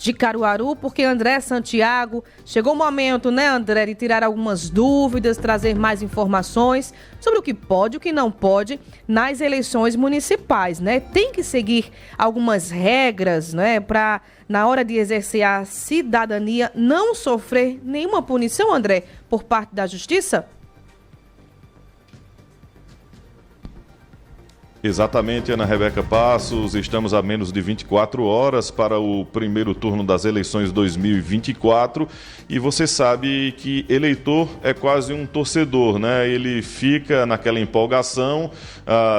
de Caruaru, porque André Santiago, chegou o momento, né, André, de tirar algumas dúvidas, trazer mais informações sobre o que pode e o que não pode nas eleições municipais, né? Tem que seguir algumas regras, né, para, na hora de exercer a cidadania, não sofrer nenhuma punição, André, por parte da Justiça? Exatamente, Ana Rebeca Passos, estamos a menos de 24 horas para o primeiro turno das eleições 2024 e você sabe que eleitor é quase um torcedor, né? Ele fica naquela empolgação,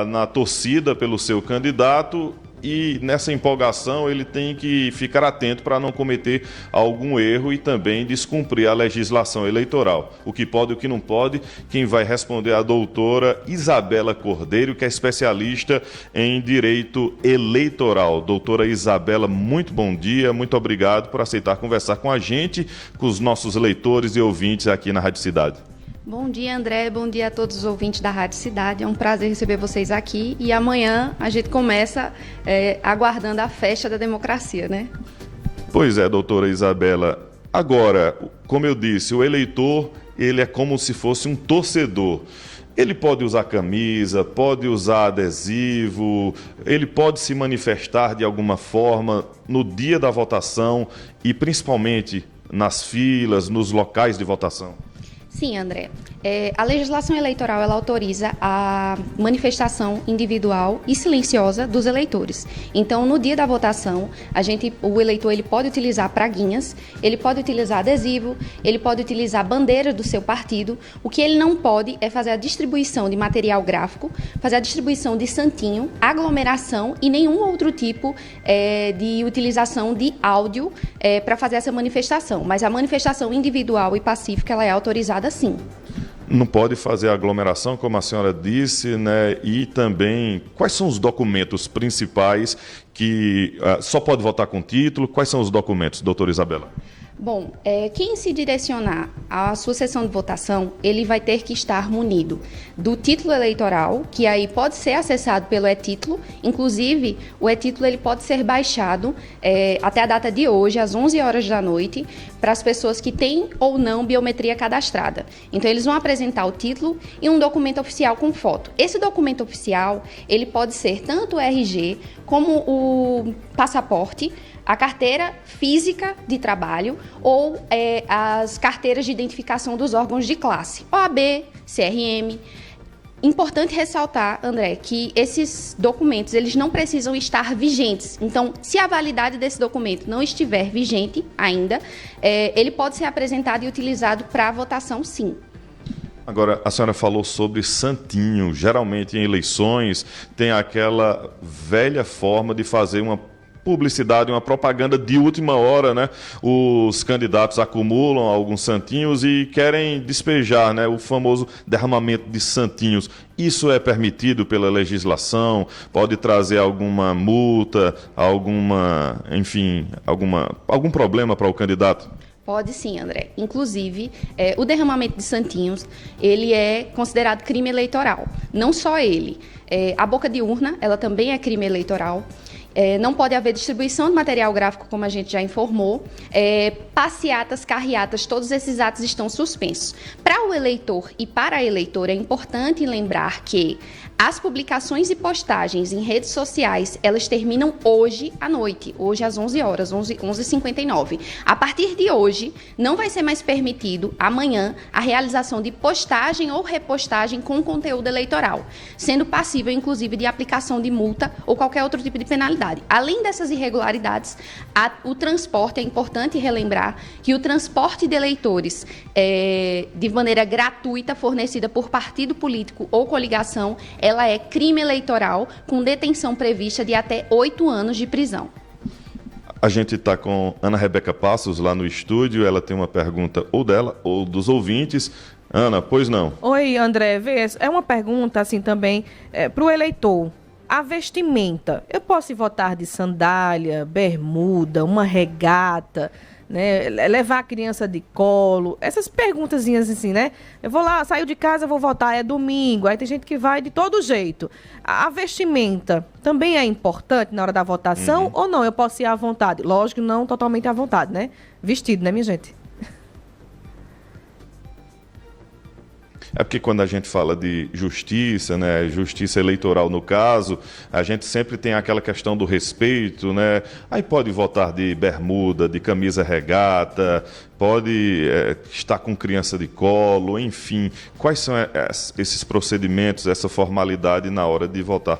na torcida pelo seu candidato. E nessa empolgação ele tem que ficar atento para não cometer algum erro e também descumprir a legislação eleitoral. O que pode e o que não pode, quem vai responder é a doutora Isabela Cordeiro, que é especialista em direito eleitoral. Doutora Isabela, muito bom dia, muito obrigado por aceitar conversar com a gente, com os nossos leitores e ouvintes aqui na Rádio Cidade. Bom dia, André. Bom dia a todos os ouvintes da Rádio Cidade. É um prazer receber vocês aqui. E amanhã a gente começa aguardando a festa da democracia, né? Pois é, doutora Isabela. Agora, como eu disse, o eleitor, ele é como se fosse um torcedor. Ele pode usar camisa, pode usar adesivo, ele pode se manifestar de alguma forma no dia da votação e principalmente nas filas, nos locais de votação. Sim, André. A legislação eleitoral ela autoriza a manifestação individual e silenciosa dos eleitores. Então, no dia da votação, o eleitor ele pode utilizar praguinhas, ele pode utilizar adesivo, ele pode utilizar bandeira do seu partido. O que ele não pode é fazer a distribuição de material gráfico, fazer a distribuição de santinho, aglomeração e nenhum outro tipo de utilização de áudio para fazer essa manifestação. Mas a manifestação individual e pacífica ela é autorizada sim. Não pode fazer aglomeração, como a senhora disse, né? E também, quais são os documentos principais que só pode votar com título? Quais são os documentos, doutora Isabela? Bom, quem se direcionar à sua sessão de votação, ele vai ter que estar munido do título eleitoral, que aí pode ser acessado pelo e-título. Inclusive, o e-título ele pode ser baixado até a data de hoje, às 11 horas da noite, para as pessoas que têm ou não biometria cadastrada. Então, eles vão apresentar o título e um documento oficial com foto. Esse documento oficial, ele pode ser tanto o RG como o passaporte, a carteira física de trabalho ou as carteiras de identificação dos órgãos de classe, OAB, CRM. Importante ressaltar, André, que esses documentos eles não precisam estar vigentes. Então, se a validade desse documento não estiver vigente ainda, ele pode ser apresentado e utilizado para votação, sim. Agora, a senhora falou sobre santinho. Geralmente em eleições tem aquela velha forma de fazer uma publicidade, uma propaganda de última hora, né? Os candidatos acumulam alguns santinhos e querem despejar, né? O famoso derramamento de santinhos. Isso é permitido pela legislação? Pode trazer alguma multa, algum problema para o candidato? Pode sim, André. Inclusive, o derramamento de santinhos, ele é considerado crime eleitoral. Não só ele. A boca de urna, ela também é crime eleitoral. Não pode haver distribuição de material gráfico, como a gente já informou. Passeatas, carreatas, todos esses atos estão suspensos. Para o eleitor e para a eleitora, é importante lembrar que as publicações e postagens em redes sociais, elas terminam hoje à noite, hoje às 11 horas, 11h59. A partir de hoje, não vai ser mais permitido, amanhã, a realização de postagem ou repostagem com conteúdo eleitoral, sendo passível, inclusive, de aplicação de multa ou qualquer outro tipo de penalidade. Além dessas irregularidades, o transporte, é importante relembrar que o transporte de eleitores de maneira gratuita, fornecida por partido político ou coligação, ela é crime eleitoral com detenção prevista de até 8 anos de prisão. A gente está com Ana Rebeca Passos lá no estúdio, ela tem uma pergunta ou dela ou dos ouvintes. Ana, pois não? Oi, André, é uma pergunta assim também para o eleitor. A vestimenta, eu posso votar de sandália, bermuda, uma regata, né? Levar a criança de colo, essas perguntazinhas assim, né? Eu vou lá, saio de casa, vou votar, é domingo, aí tem gente que vai de todo jeito. A vestimenta também é importante na hora da votação ou não? Eu posso ir à vontade? Lógico, não totalmente à vontade, né? Vestido, né, minha gente? É porque quando a gente fala de justiça, né, justiça eleitoral no caso, a gente sempre tem aquela questão do respeito, né? Aí pode votar de bermuda, de camisa regata, pode estar com criança de colo, enfim. Quais são esses procedimentos, essa formalidade na hora de votar?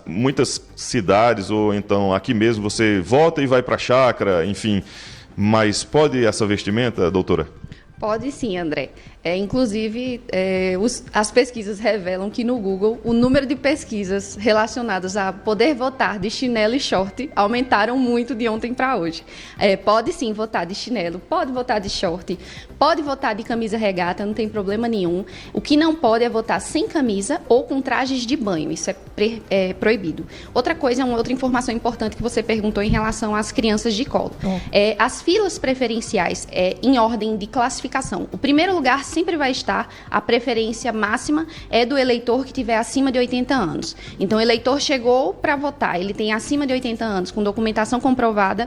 Muitas cidades, ou então aqui mesmo, você vota e vai para a chácara, enfim. Mas pode essa vestimenta, doutora? Pode sim, André. Inclusive, as pesquisas revelam que no Google o número de pesquisas relacionadas a poder votar de chinelo e short aumentaram muito de ontem para hoje. Pode sim votar de chinelo, pode votar de short, pode votar de camisa regata, não tem problema nenhum. O que não pode é votar sem camisa ou com trajes de banho, isso é proibido. Outra coisa, uma outra informação importante que você perguntou em relação às crianças de colo. As filas preferenciais em ordem de classificação. O primeiro lugar sempre vai estar, a preferência máxima é do eleitor que tiver acima de 80 anos. Então, o eleitor chegou para votar, ele tem acima de 80 anos, com documentação comprovada,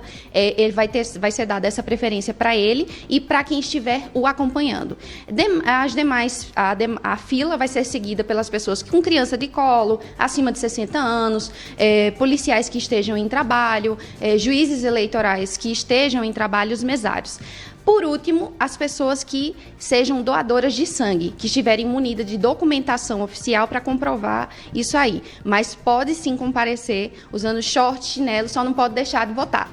vai ser dada essa preferência para ele e para quem estiver o acompanhando. A fila vai ser seguida pelas pessoas com criança de colo, acima de 60 anos, policiais que estejam em trabalho, juízes eleitorais que estejam em trabalhos mesários. Por último, as pessoas que sejam doadoras de sangue, que estiverem munidas de documentação oficial para comprovar isso aí. Mas pode sim comparecer usando short, chinelo, só não pode deixar de votar.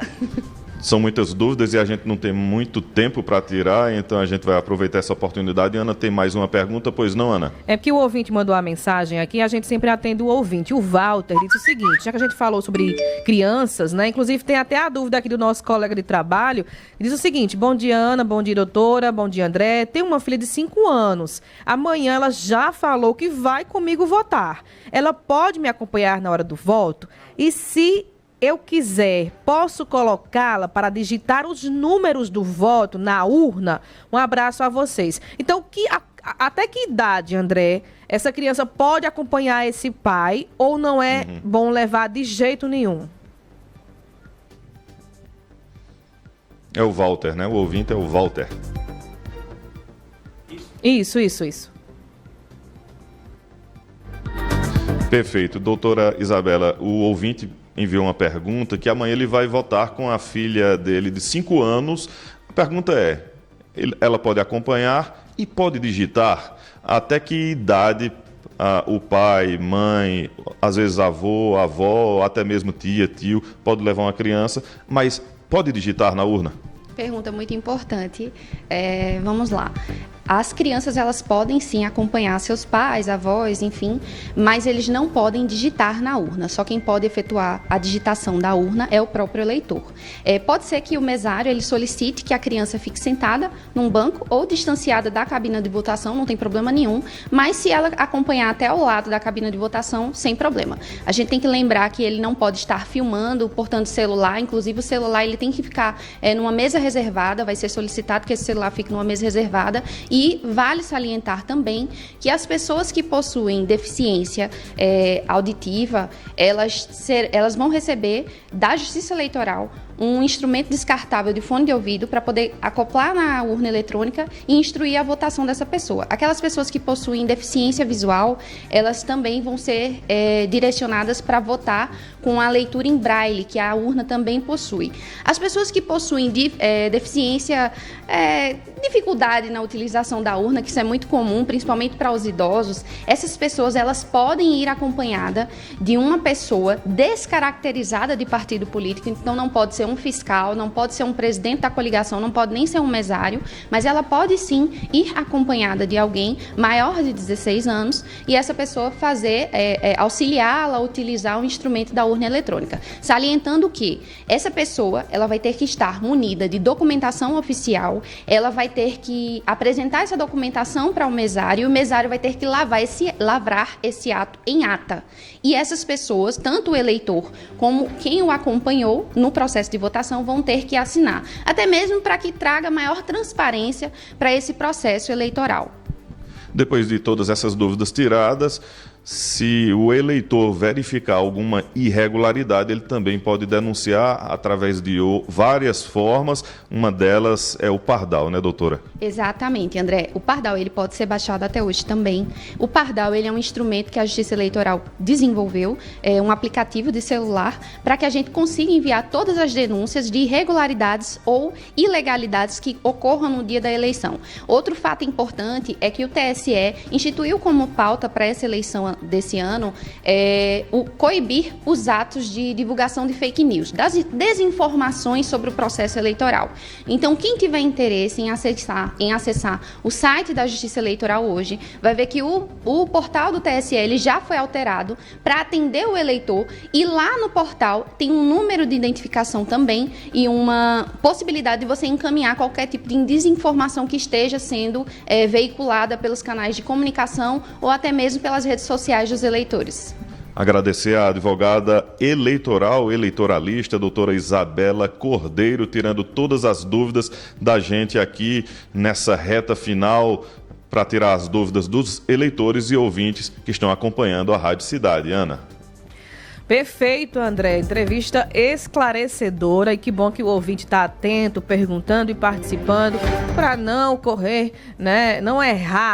São muitas dúvidas e a gente não tem muito tempo para tirar, então a gente vai aproveitar essa oportunidade. Ana, tem mais uma pergunta? Pois não, Ana? É porque o ouvinte mandou a mensagem aqui, a gente sempre atende o ouvinte. O Walter disse o seguinte, já que a gente falou sobre crianças, né? Inclusive tem até a dúvida aqui do nosso colega de trabalho. Diz o seguinte: bom dia, Ana, bom dia, doutora, bom dia, André. Tenho uma filha de 5 anos. Amanhã ela já falou que vai comigo votar. Ela pode me acompanhar na hora do voto? E se eu quiser, posso colocá-la para digitar os números do voto na urna? Um abraço a vocês. Então, até que idade, André, essa criança pode acompanhar esse pai ou não é bom levar de jeito nenhum? É o Walter, né? O ouvinte é o Walter. Isso. Perfeito. Doutora Isabela, o ouvinte enviou uma pergunta que amanhã ele vai votar com a filha dele de 5 anos. A pergunta é, ela pode acompanhar e pode digitar? Até que idade o pai, mãe, às vezes avô, avó, até mesmo tia, tio, pode levar uma criança, mas pode digitar na urna? Pergunta muito importante. Vamos lá. As crianças, elas podem sim acompanhar seus pais, avós, enfim, mas eles não podem digitar na urna. Só quem pode efetuar a digitação da urna é o próprio eleitor. Pode ser que o mesário ele solicite que a criança fique sentada num banco ou distanciada da cabina de votação, não tem problema nenhum, mas se ela acompanhar até ao lado da cabina de votação, sem problema. A gente tem que lembrar que ele não pode estar filmando, portando celular, inclusive o celular ele tem que ficar numa mesa reservada, vai ser solicitado que esse celular fique numa mesa reservada. E vale salientar também que as pessoas que possuem deficiência auditiva, elas vão receber da Justiça Eleitoral um instrumento descartável de fone de ouvido para poder acoplar na urna eletrônica e instruir a votação dessa pessoa. Aquelas pessoas que possuem deficiência visual, elas também vão ser direcionadas para votar com a leitura em braille, que a urna também possui. As pessoas que possuem deficiência, dificuldade na utilização da urna, que isso é muito comum, principalmente para os idosos, essas pessoas elas podem ir acompanhadas de uma pessoa descaracterizada de partido político, então não pode ser um fiscal, não pode ser um presidente da coligação, não pode nem ser um mesário, mas ela pode sim ir acompanhada de alguém maior de 16 anos e essa pessoa auxiliá-la a utilizar o instrumento da urna eletrônica. Salientando que essa pessoa ela vai ter que estar munida de documentação oficial, ela vai ter que apresentar essa documentação para o mesário e o mesário vai ter que lavrar esse ato em ata. E essas pessoas, tanto o eleitor como quem o acompanhou no processo de votação vão ter que assinar, até mesmo para que traga maior transparência para esse processo eleitoral. Depois de todas essas dúvidas tiradas, se o eleitor verificar alguma irregularidade, ele também pode denunciar através de várias formas. Uma delas é o Pardal, né, doutora? Exatamente, André. O Pardal ele pode ser baixado até hoje também. O Pardal ele é um instrumento que a Justiça Eleitoral desenvolveu, é um aplicativo de celular, para que a gente consiga enviar todas as denúncias de irregularidades ou ilegalidades que ocorram no dia da eleição. Outro fato importante é que o TSE instituiu como pauta para essa eleição desse ano o coibir os atos de divulgação de fake news, das desinformações sobre o processo eleitoral. Então, quem tiver interesse em acessar o site da Justiça Eleitoral hoje, vai ver que o portal do TSE ele já foi alterado para atender o eleitor, e lá no portal tem um número de identificação também e uma possibilidade de você encaminhar qualquer tipo de desinformação que esteja sendo veiculada pelos canais de comunicação ou até mesmo pelas redes sociais dos eleitores. Agradecer à advogada eleitoralista, doutora Isabela Cordeiro, tirando todas as dúvidas da gente aqui nessa reta final, para tirar as dúvidas dos eleitores e ouvintes que estão acompanhando a Rádio Cidade. Ana. Perfeito, André. Entrevista esclarecedora, e que bom que o ouvinte está atento, perguntando e participando, para não correr, né, não errar